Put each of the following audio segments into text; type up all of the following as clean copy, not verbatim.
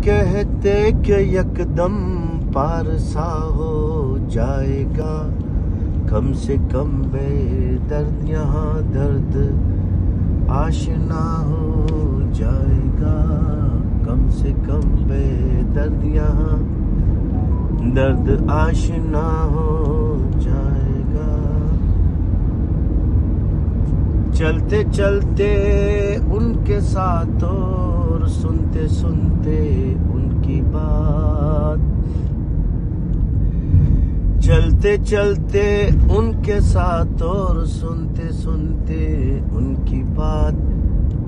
कहते कि यकदम पार सा हो जाएगा, कम से कम बेदर्द यहाँ दर्द आशना हो जाएगा, कम से कम बेदर्द यहाँ दर्द आशना हो जाएगा। चलते चलते उनके साथ और सुनते सुनते उनकी बात, चलते चलते उनके साथ और सुनते सुनते उनकी बात,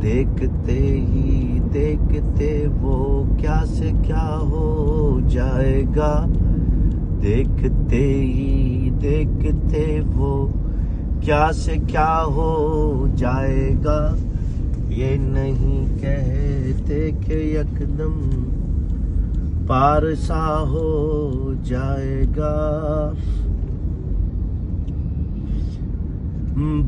देखते ही देखते वो क्या से क्या हो जाएगा, देखते ही देखते वो क्या से क्या हो जाएगा। ये नहीं कहते कि यकदम पार सा हो जाएगा।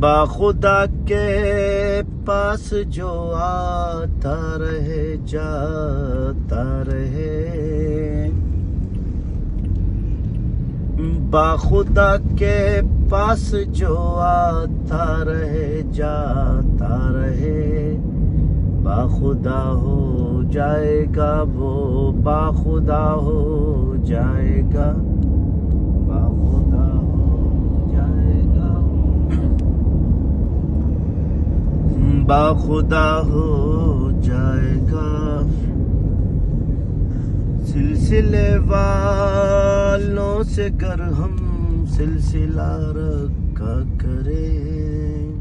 बाखुदा के पास जो आता रहे जाता रहे, बाखुदा के पास जो आता रहे जाता रहे, बाखुदा हो जाएगा वो, बाखुदा हो जाएगा, बाखुदा हो जाएगा, बाखुदा हो जाएगा। सिलसिले वालों से गर हम सिलसिला रखा करें,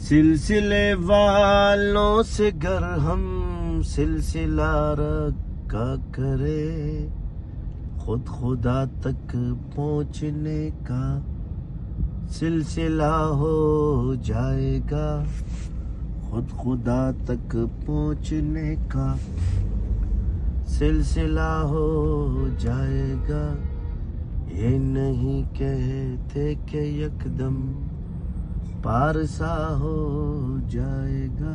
सिलसिले वालों से गर हम सिलसिला रखा करें, खुद खुदा तक पहुँचने का सिलसिला हो जाएगा, खुद खुदा तक पहुँचने का सिलसिला हो जाएगा। ये नहीं कहते कि यकदम पार सा हो जाएगा।